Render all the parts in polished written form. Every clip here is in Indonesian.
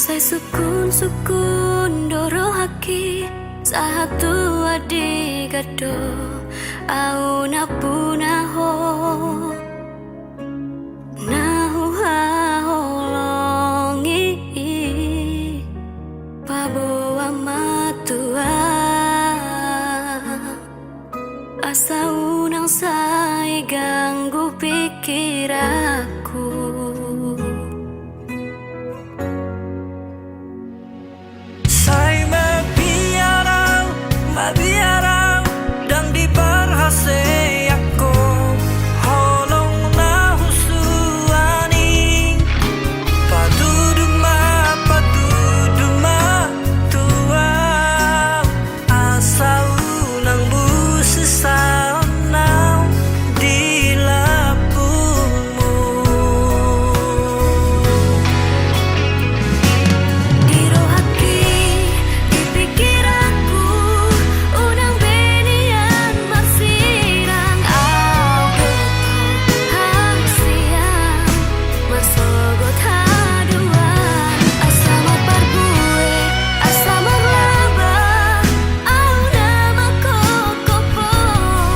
Sai sukun doro haki satu adik gado au napunaho nahu haholongi paboa matua asa unang sai ganggu pikiranku. Biarang dang di barhase aku holong na husuani paduduma tua asau nang busi saunau di lapumu di rohaki di pikiranku unang benian marsirang au hangsiang marsogot haduan asamar parbue asamar laba au nama kokopo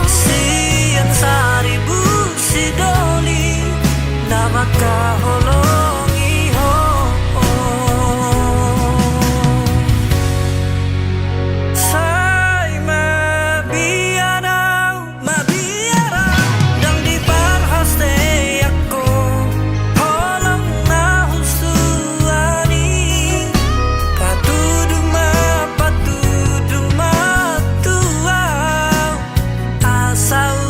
sian saribu sidoli nama kaholongi ho sai mabiarang dang di barhaste aku holong na husuani patuduma tua asau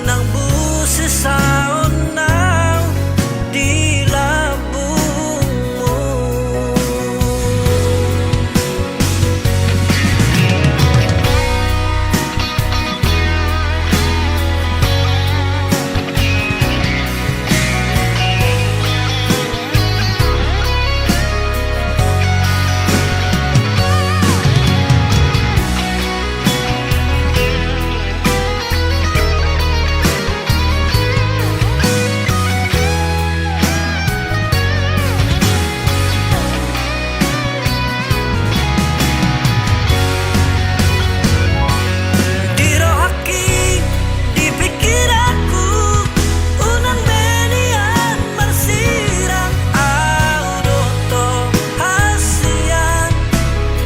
nang busi saunau di labumu. Di rohaki di pikiranku unang benian marsirang au doto hasian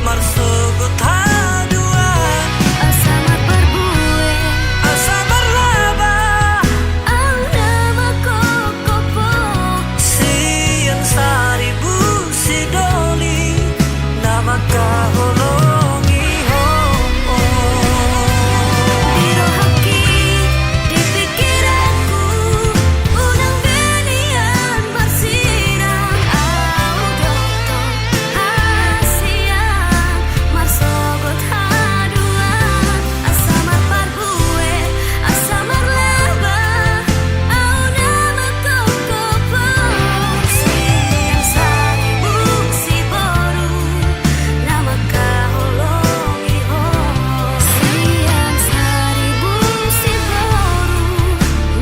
marsogot haduan asamar parbue asamar laba au nama kokopo sian saribu sidoli nama kaholongi ho di rohaki di pikiranku unang benian marsirang au doto hasiang marsogot haduan asamar parbue asamar laba au nama kokopo siang saribu si boru nama kaholongi ho siang saribu si boru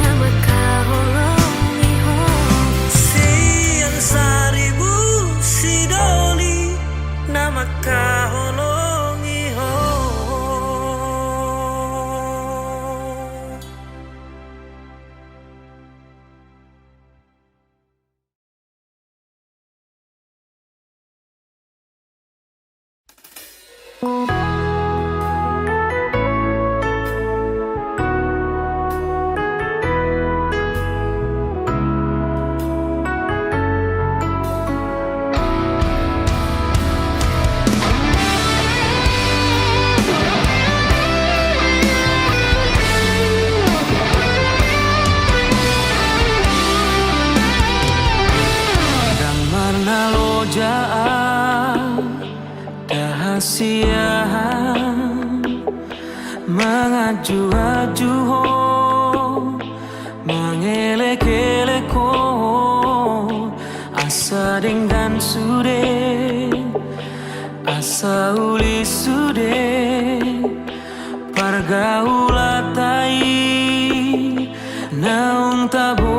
nama kaholongi ho sian saribu sidoli nama kaholongi ho. Dang marna lojaan dahasian mengaju-aju ho mengelek-eleko asa deng dan sude asa uli sude pargaulatai naung tabolusi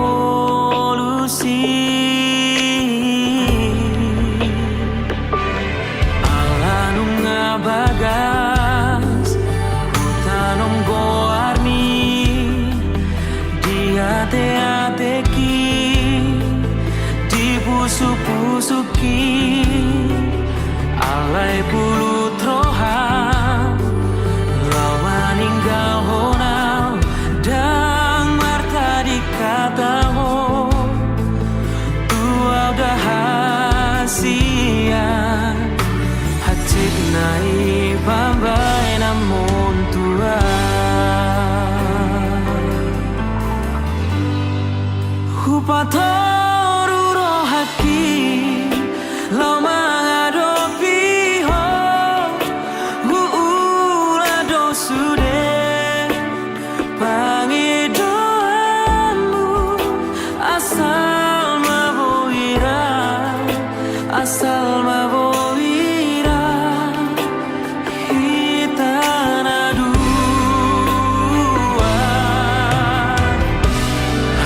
musuki alai bulu troha lawan ninggal honau dang marta dikataho tua udah hasia hacik nai bambai namun tua hupatoru rohaki lau mengadopi ho uula dosude pangidoamu asal maboira hitana dua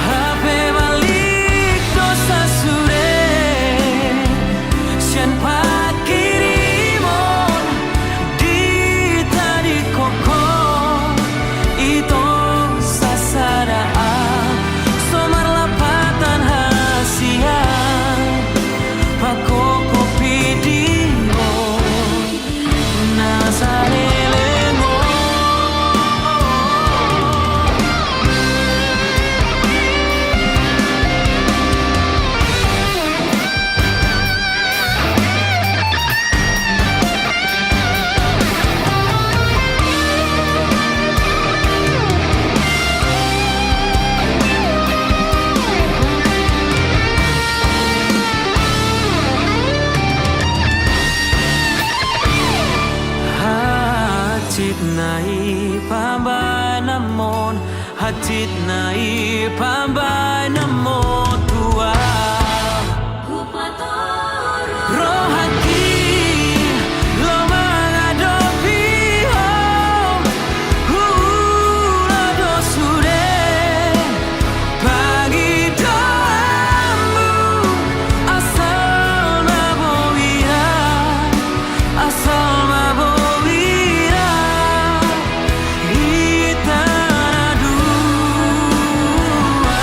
hape balik dosa sude sian pakirimon di tadi koko itu sasadaan somar lapatan hasian pakoko pidimo nasarelengo hacit nai pambai namon hacit nai pambai namon tua rohaki lo mengadopi ho hula dosude pagi doamu asal mabowira hitana dua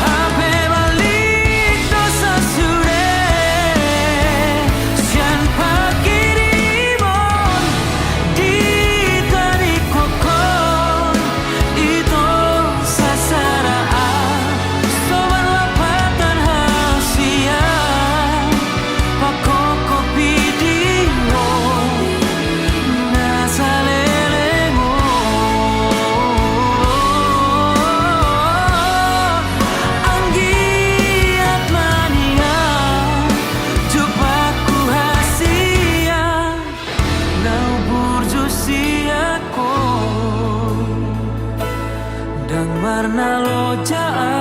hape balik dosa sude sian pakirimon di tadi kokon itu sasaraan sobat lapatan hasian pakoko pidimo nasalelemo anggiat mania jupaku hasia nau burjusiako dang marna lojaan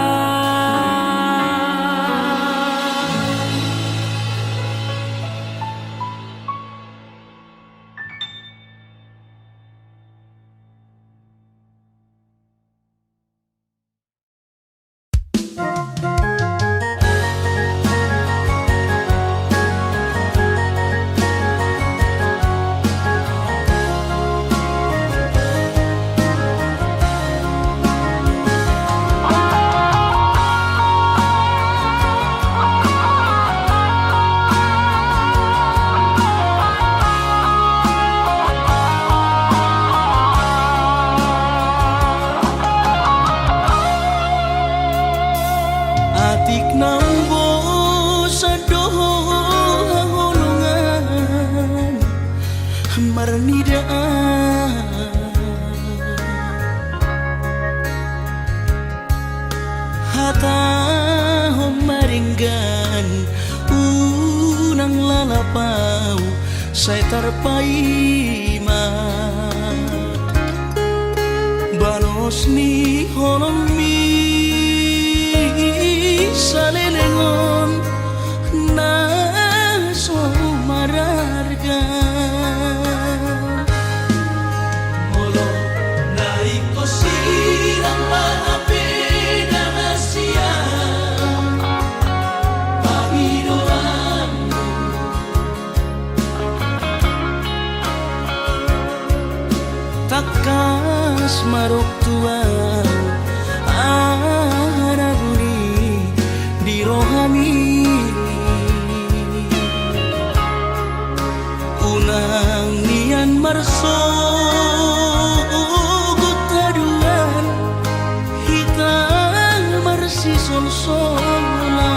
atik nambo sadoho hangolongan marnidaan hata maringgan unang lalapau saya terpaima balos ni honomi salelengon na so mararga molo naik ko silang maapi na siya Panginoon takas marok tua araguni di rohami marsogot taduan hitam marsi sol-solan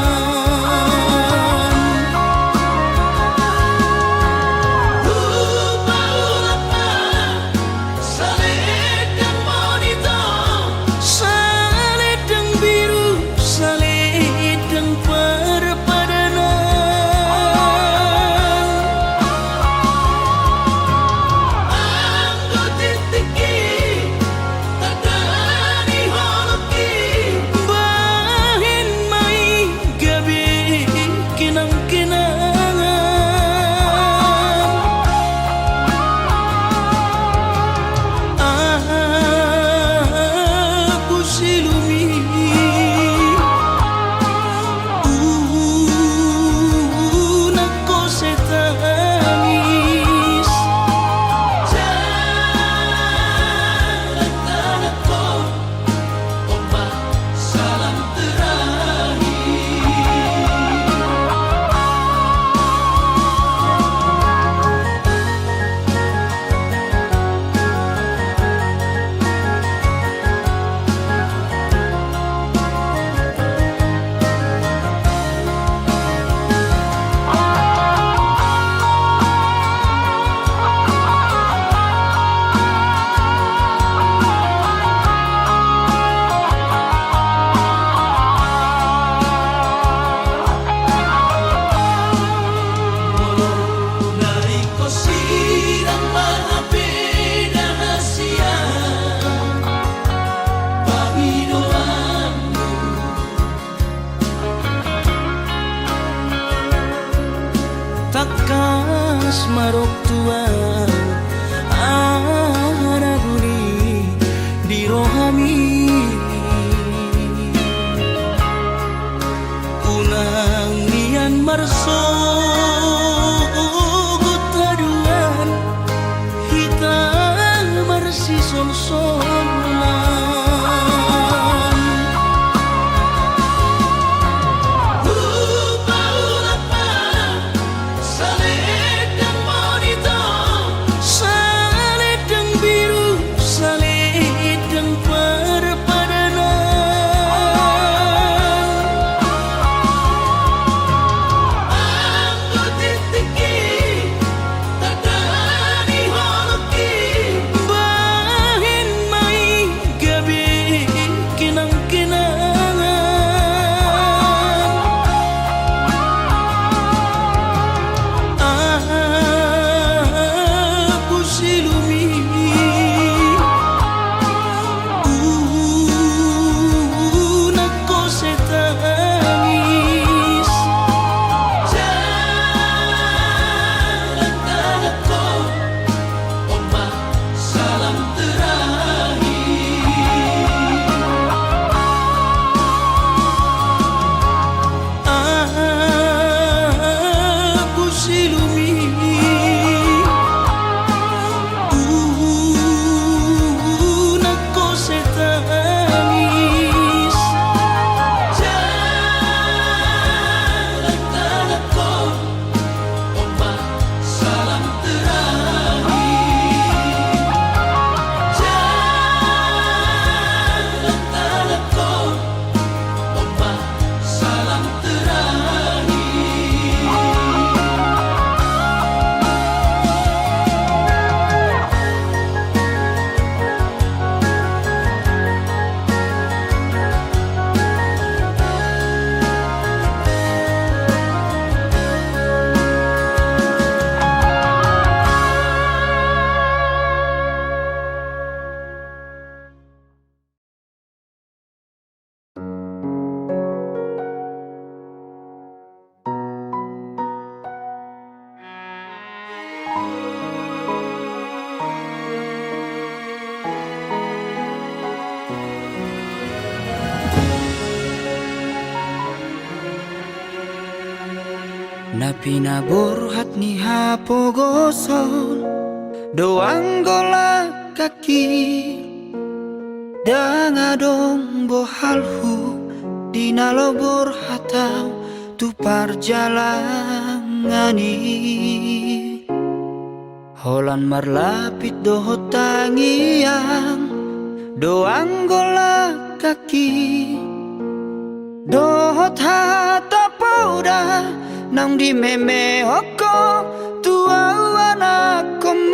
takas marok tuan araguni di rohami unang nian marso taduan hitam marsi sol-solan Na pinaborhat ni hapogosol doang golak kaki dangadong bohalhu dinalobor hatau tu parjalangani Holan marlapit doho tangiang doang golak kaki dohot hata pauda nang di meme hoko tua anak komon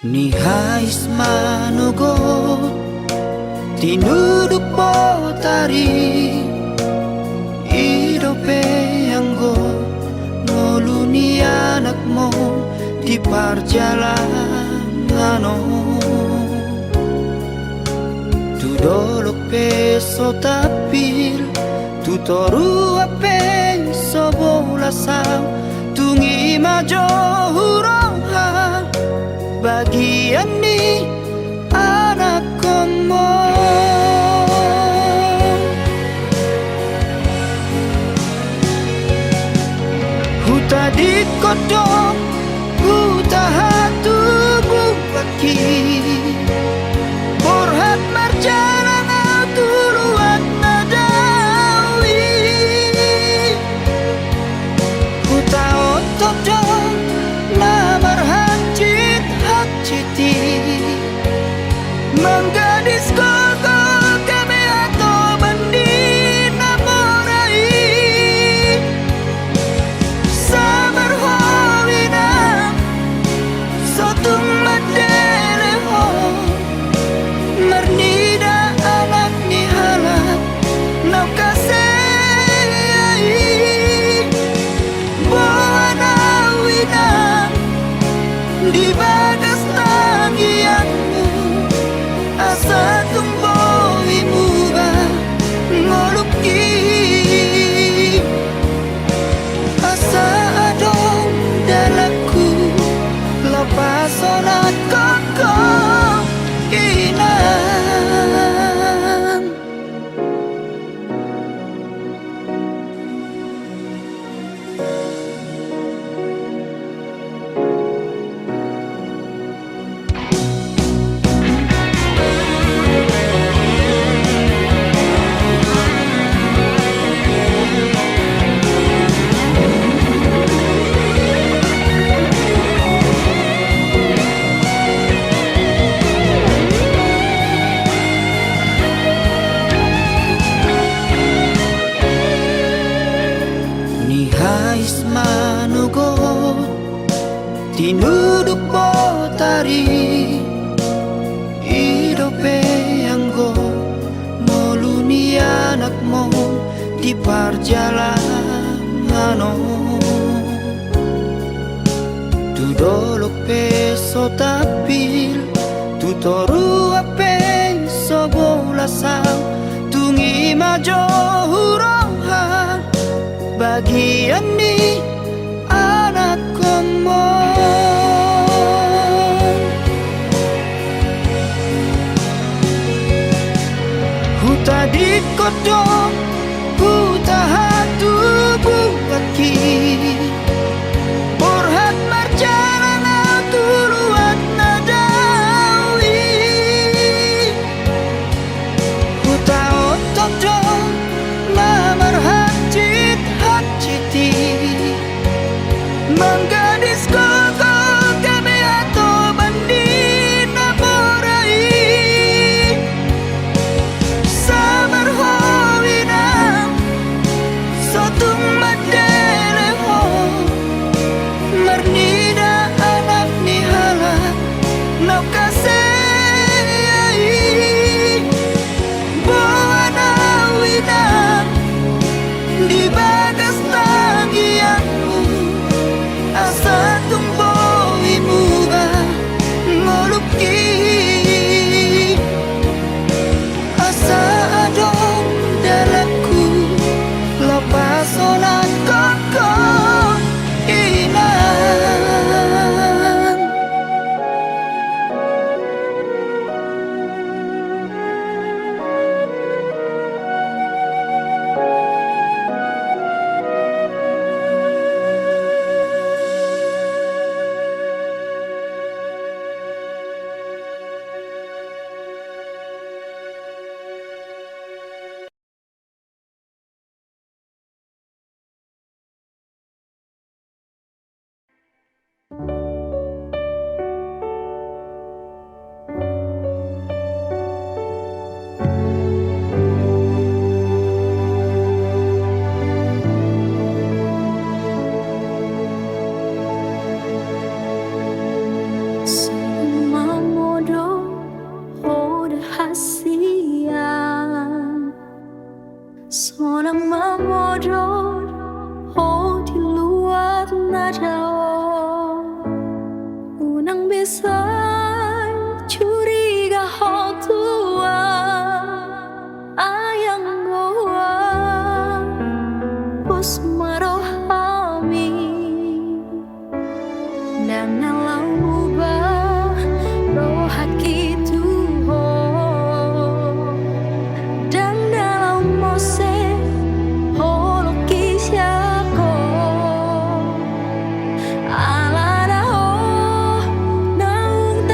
ni hais manogot tinuduk potari idope anggo ngoluni anakmu di perjalanan tu dolok peso tapil tu toru ape sobola sang tungi majo huroha bagian ni anak komo huta di kodok huta hatu bukaki borhat marjalan tuluan nadawi huta otodok namar hajit hajiti menggadis kogol kami atau bandi namorai samar howina sotung madere ho mernida anak ni halak nau kasei buana wina di bagas tangianmu asa tumbowi muba ngoluki asa adong dalaku lepas sonat koko inang ni hais manugot tinuduk potari idope anggo moluni anakmu di perjalanan tu dolok peso tapil tu toru ape sobola sang tungi majo huroha bagian ni anak komo huta di kodok huta hatu bukaki borhat marjalan tuluan nadawi huta otodok namar hajit hajiti menggadis kogol kami atau bandi namorai samar howina sotung madere ho mernida anak ni halak nau kasei buana wina di bagas tangianmu Semua bodoh rahasia, seorang bodoh di luar nada, unang bisa curiga tua ayang goa bos marohami dan alam ubah rohat gitu dan dalam mose holokisyaku alada naung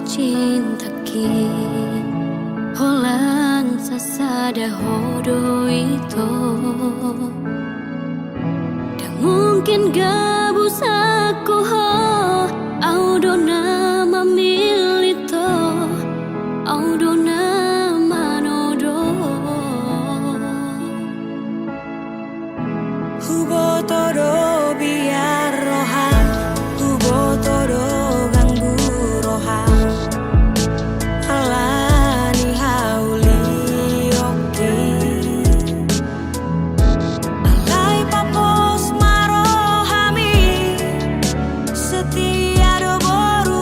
cintaki Holan sasada hodo itu Dan mungkin gabusaku ho Audo nama milito Audo nama nodo Hubo todo biar rohan, hubo todo ganggu rohan. Alani hauli oki, alai papos marohami, setia do boru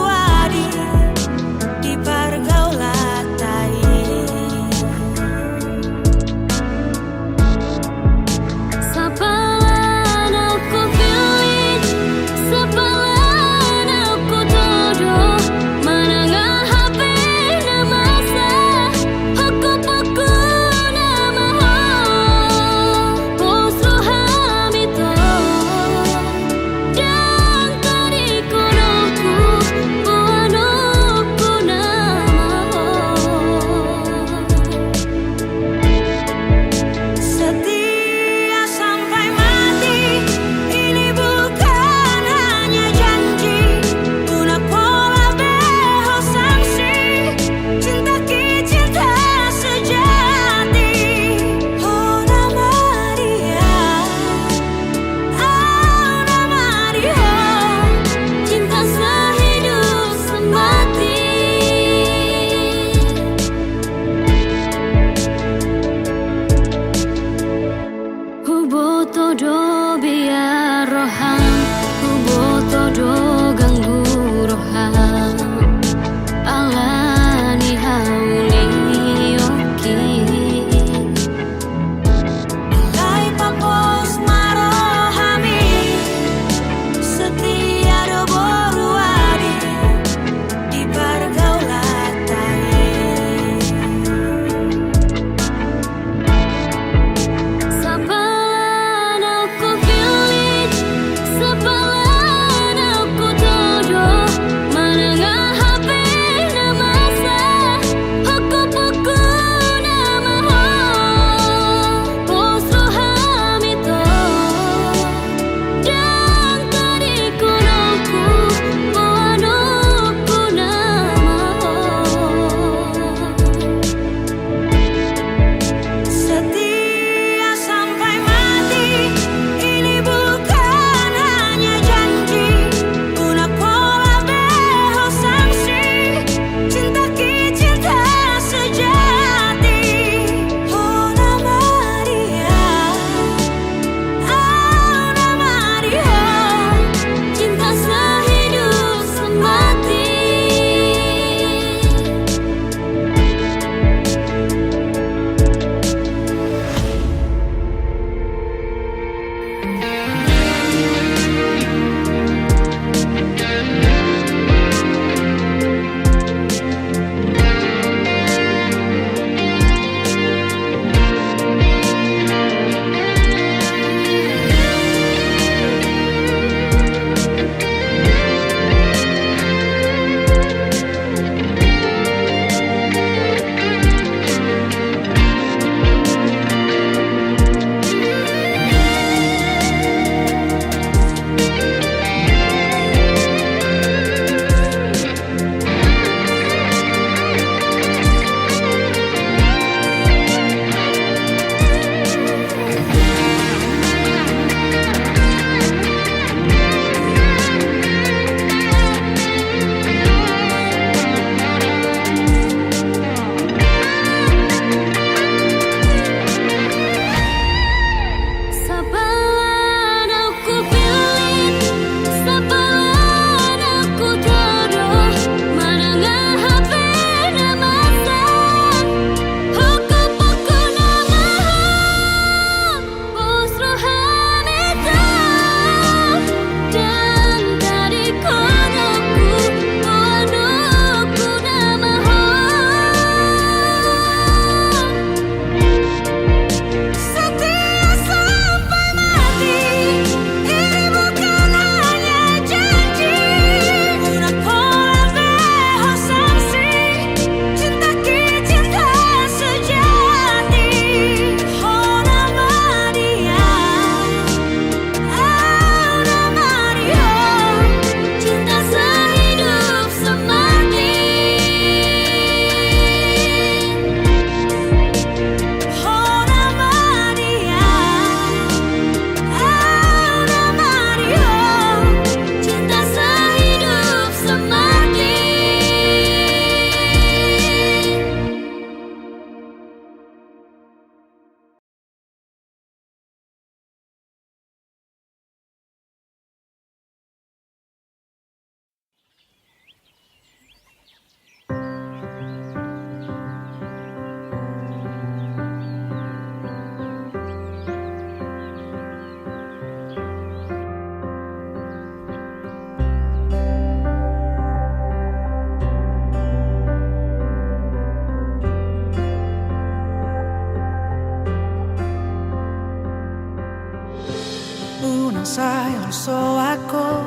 nang sayang so ako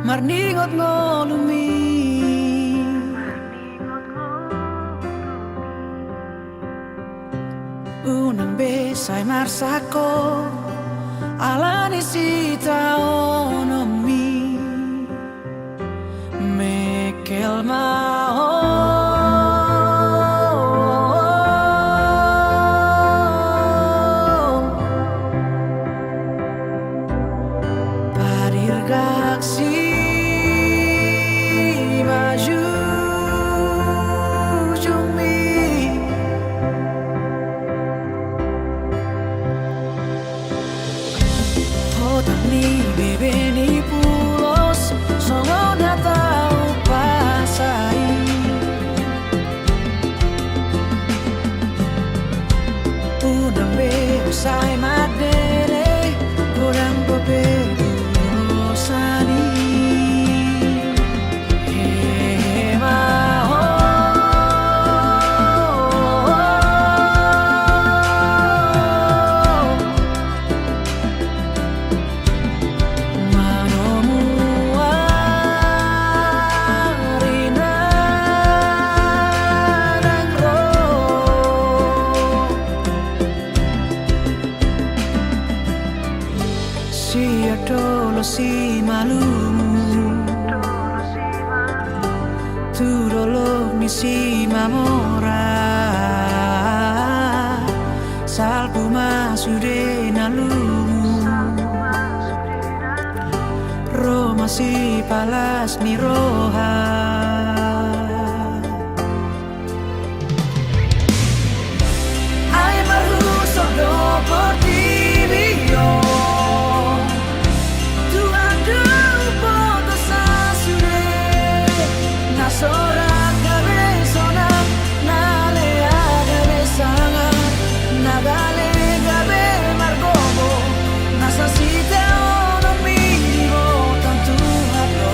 marningot ngolumi unang besay marsako alani sita onomi mekel mao parir gaksi maju jumi hotak ni bebe ni pulos songo na tau pasai unang be usai madere kurang bebedu sani si adolo si malumu tu dolo mi si mamora salpu masude nalumu Roma si palas ni roha ay maruso do por ti mio Sorak gabe sonak nale agabe sanga nagale gabe margobo nasasite ono miro tantu haplo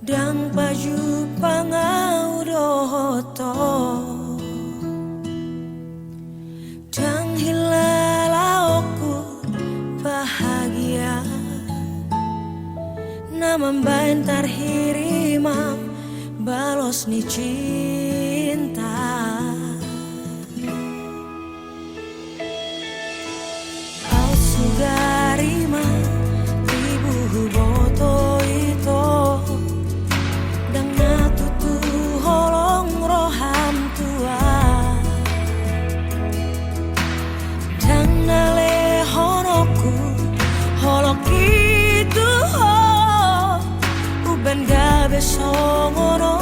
dang baju pangau dohoto dang hilalaoku bahagia nama bain tarhirima balos ni cinta au sugarima tibu boto ito dang natutu holong roham tua dang nale honoku holok itu ho uben gabe songono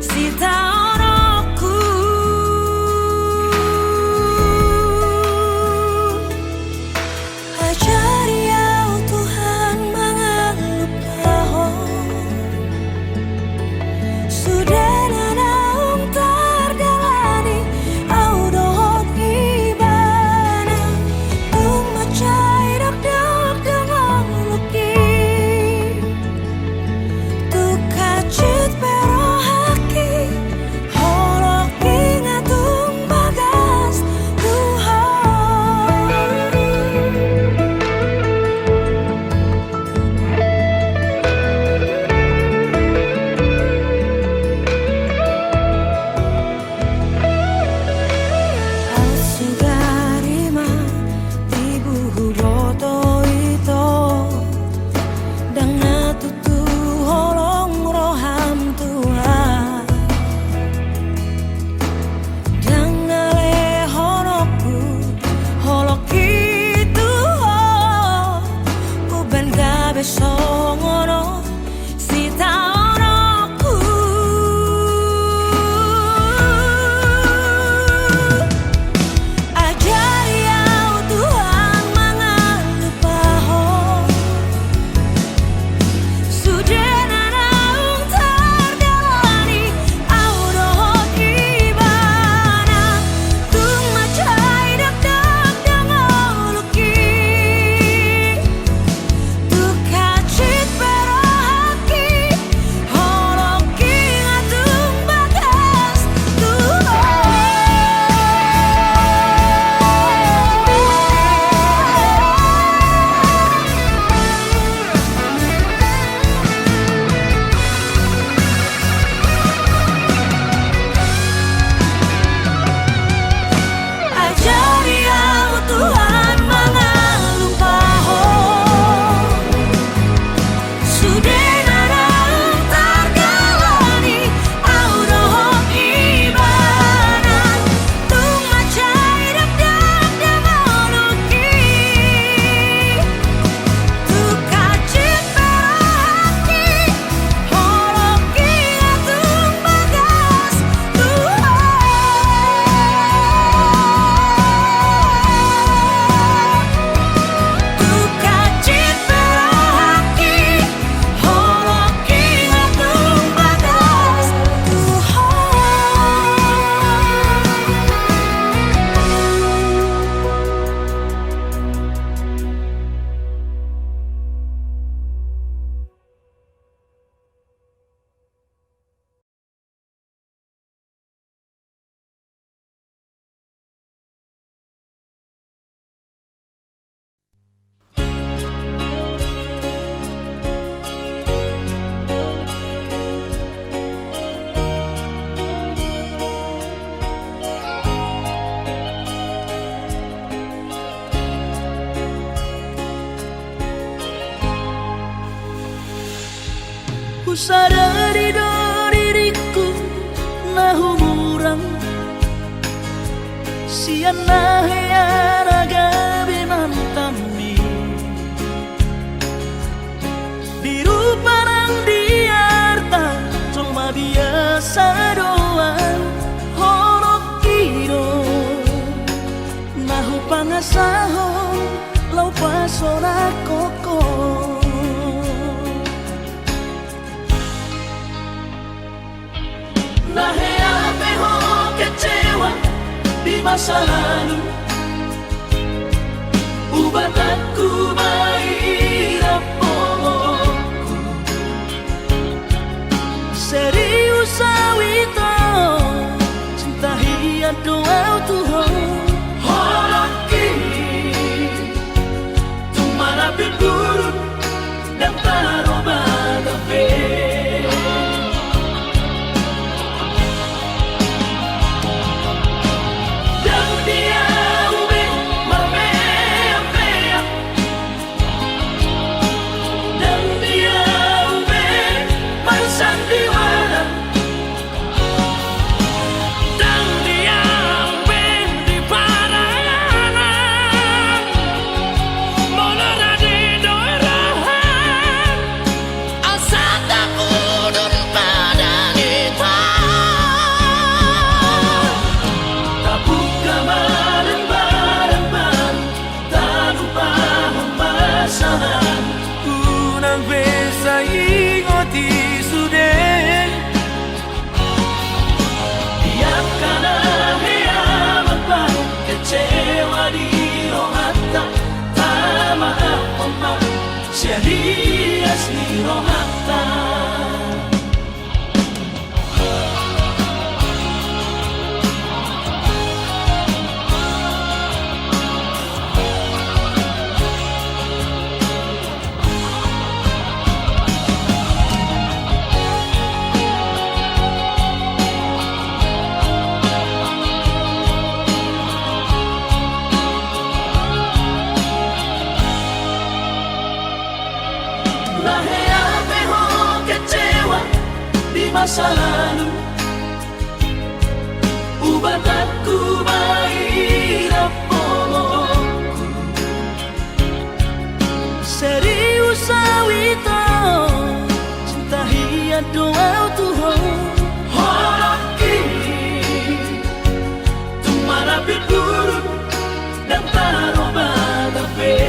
sita onoku ajari au Tuhan mangan lupa ho sudah nanaung tardalani au dohot ibana tung macai dak dak dengan luki tu kacit pero haki holok ingatung bagas Tuhan au sugarima tibu boto ito dang natutu holong roham tua dang nale honoku holok itu ho uben gabe songono sita onoku ajari au Tuhan mangan lupa ho sudah nanaung tardalani au dohot ibana tung macai dak dak dengan luki tu kacit pero haki holok ingatung bagas ajari au Tuhan mangan lupa ho sudah nanaung tardalani au dohot ibana tung macai dak dak dengan luki tu kacit pero haki holok ingatung bagas tu kacit pero haki holok ingatung bagas Ku sadari do diriku nahu murang sian nahiana gabi mantami biru parang diarta cuma biasa doang holok kiro nahu pangasahon lau pasora koko nahea peho kecewa di masa lalu ubatanku mahirap pohonku jadi asli rohata. Lahir peho kecewa di masa lalu, ubat aku baira polongku. Serius awito cinta hiat doa Tuhan horaki tumara piturut dan taroba tape.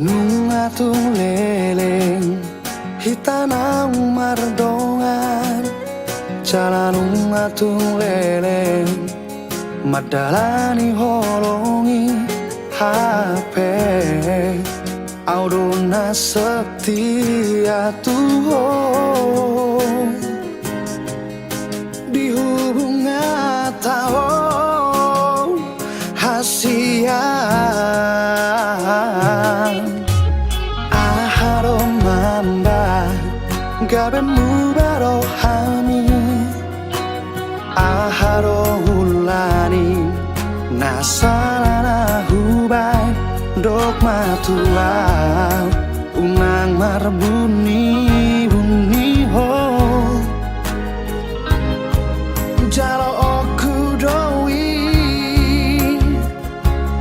Nungatung leleng hitanang mardongan jalan nungatung leleng madalani holongi HP audona setia Tuhan di hubungan tahu hasian aharo mamba gabe mubaro hami aharo hulani nasalana hubai dok matua unang marbuni buni ho jalo oku doi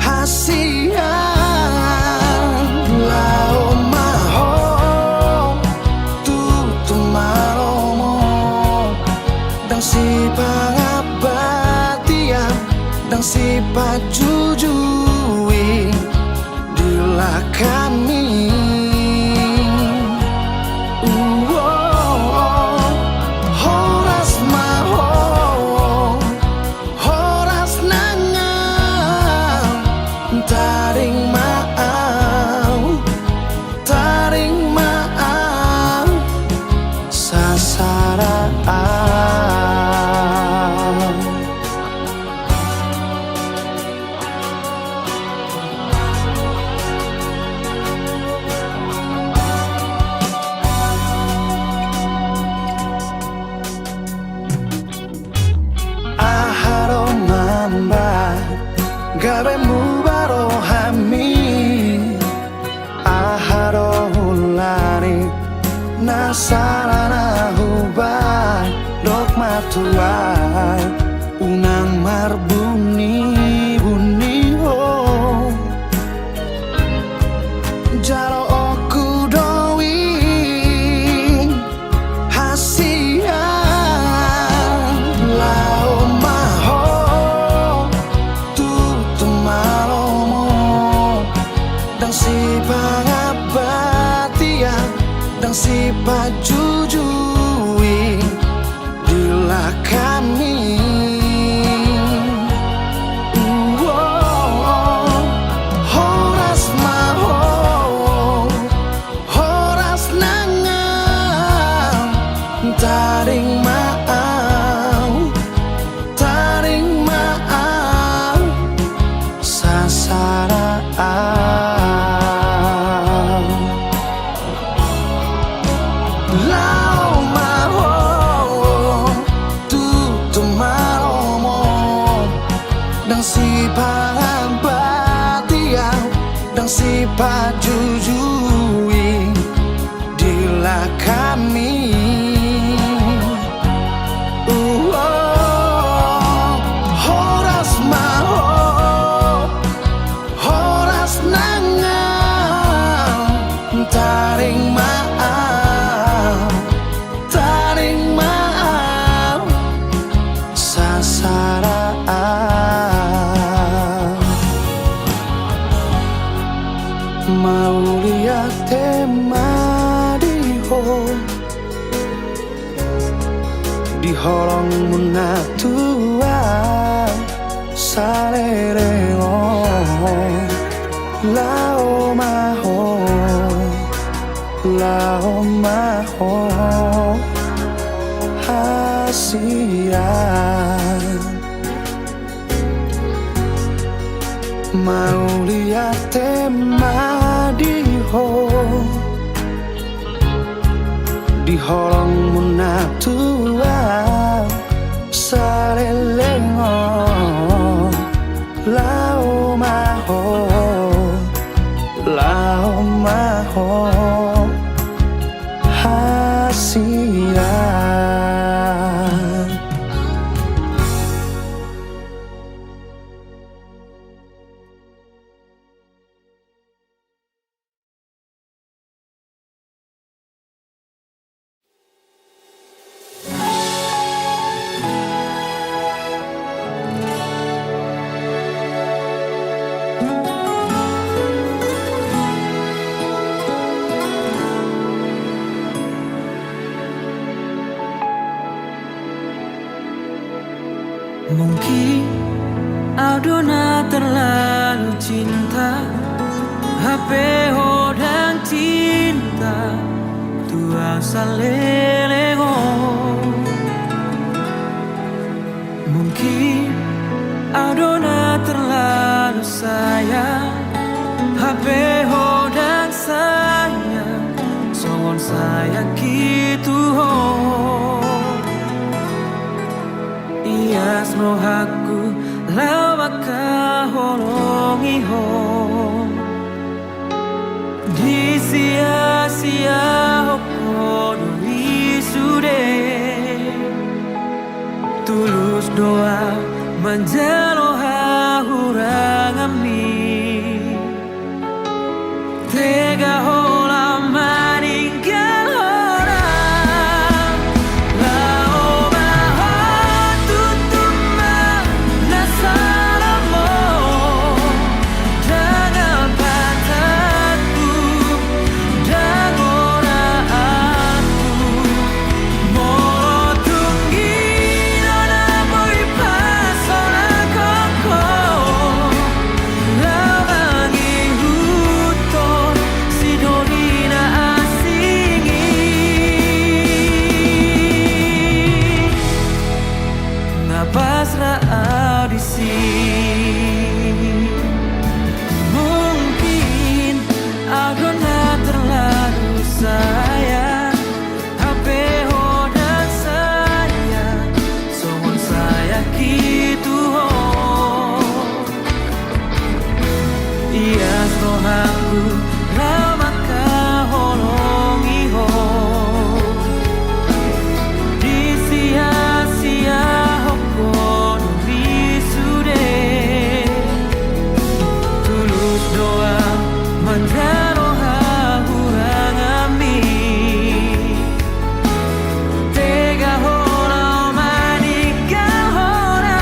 hasian lao maho tutu maromo dan si pangabatia dan si pajujui dilah kami horas maho horas nangal taring maaf sasaraan aharo mamba gabe mubaro hami aharo hulani nasarana hubai dok matuai unang marbuni buni ho jalo oku doi hasian lao maho tutu malomo dan si pangabatia dan si pajujui dilah kami horas maho horas nangal taring maaf sasaraan lao maho tutu maromo dan si pangabatia dan si pajujui dilah kami horas maho horas nangal taring maaf holong munatua salereo lao maho hasian mau lihat tema di holong munatua sarelengo lao maho hasian. Mungkin Aldona terlalu cinta HP hodang cinta tua salelego. Mungkin Aldona terlalu sayang HP hodang sayang songon saya gitu ho. Ias rohaku lawaka holongi ho di sia-sia hoko doi sude tulus doa menjaloha hurang ami tega hola meninggal orang lao maho tutuma nasaramo jangan patahku dan oraanku moro tunggi nona boy pasona koko lawangi huton sidorina asingi ngapasra audisi. Mungkin Aldona terlalu sayang HP hodang sayang songon saya gitu ho. Ias rohaku ramaka holongi ho di sia-sia hoko doi sude tulus doa menjaroha hurang ami tega hola meninggal orang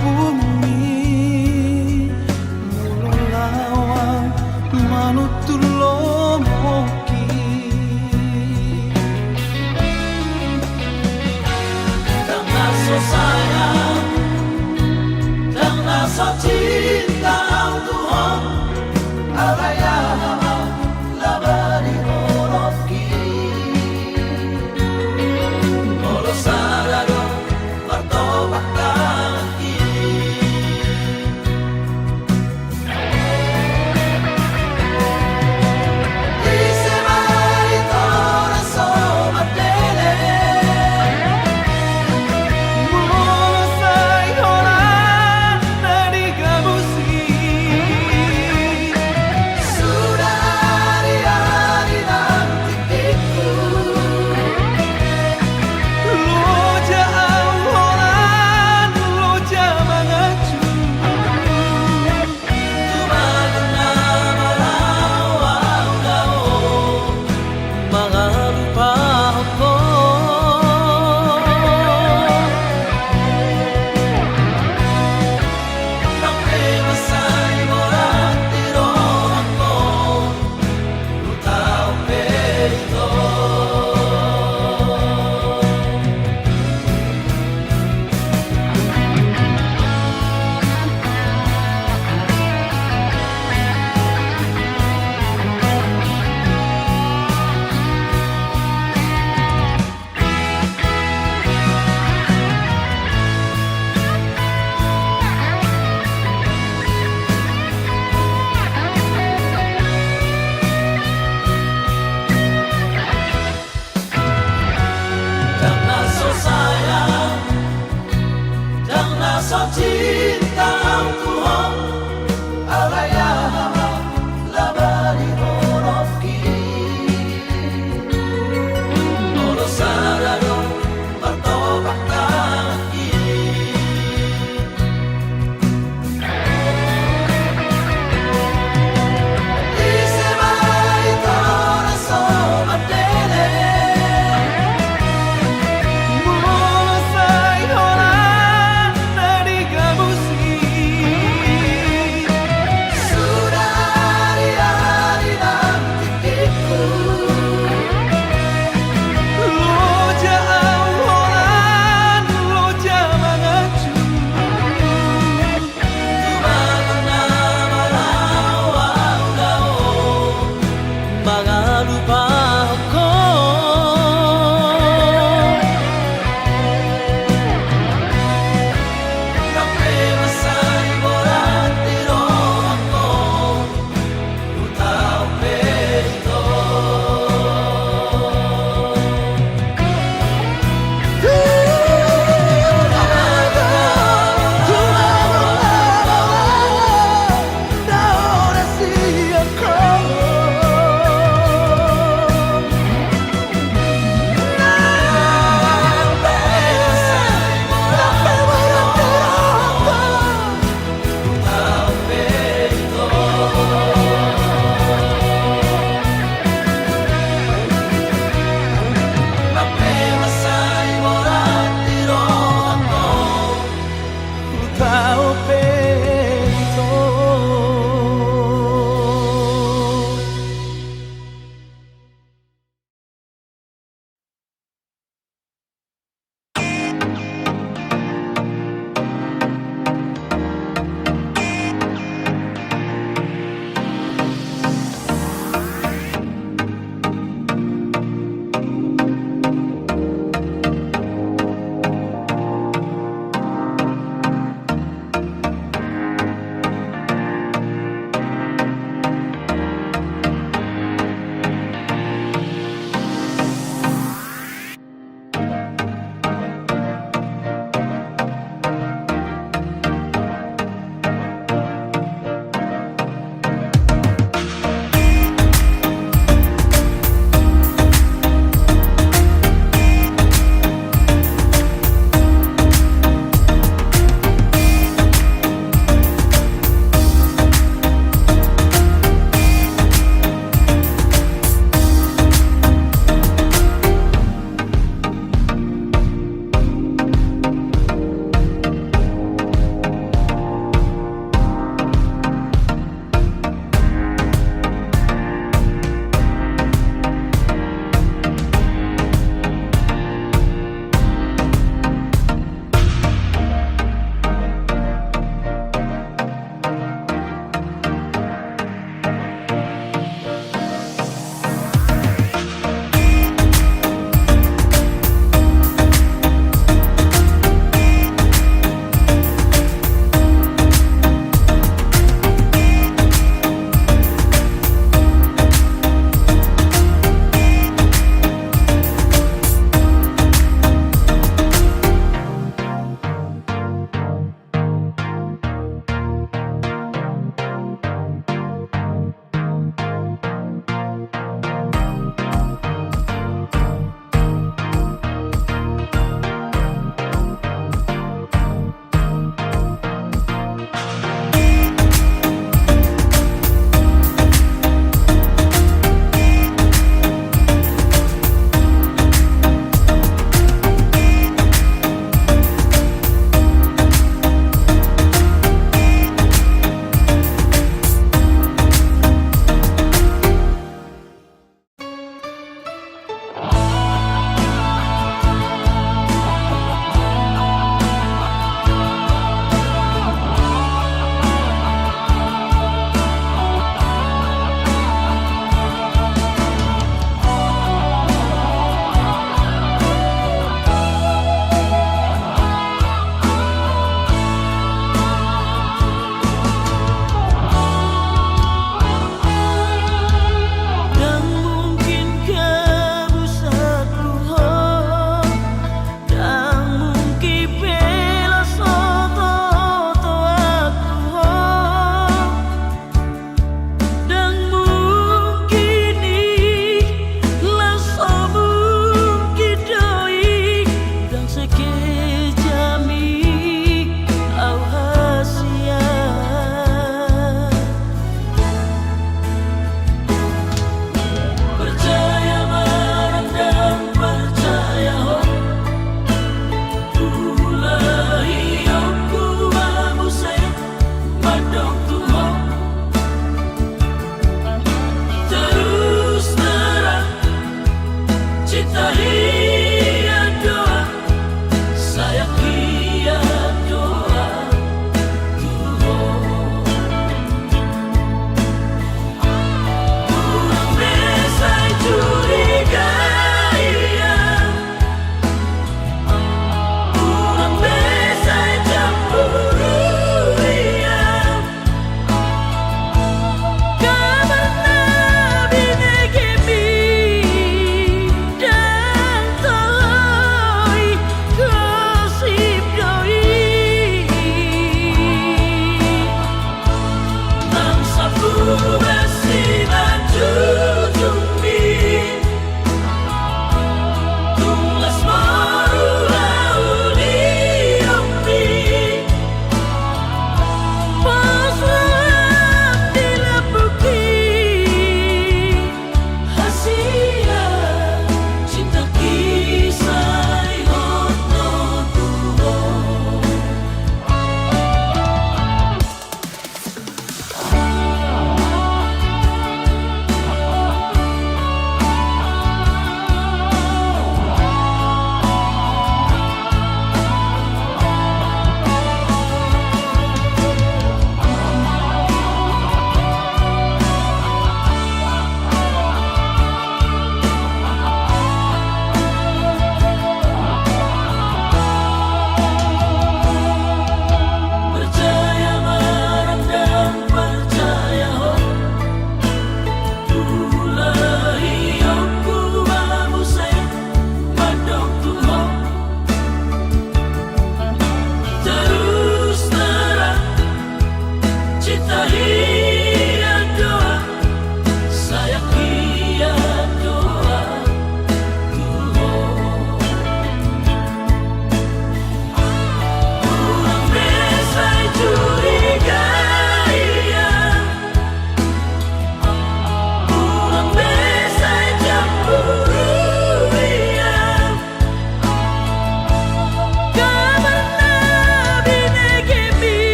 bumi mulolawang manutulomoki Đang so sayang Đang so cinta Tuhan Alaya labari horoki Molo sarado Bartobakaki Ise marito na somadele Mula sa ihoran na di kabusi Sudah hari-hari ng titikku Loja ang horan, loja mga Tumagal na malaw-law Mga lupa ko Ang pemasay mo lang tiro ako Lutao perito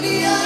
dia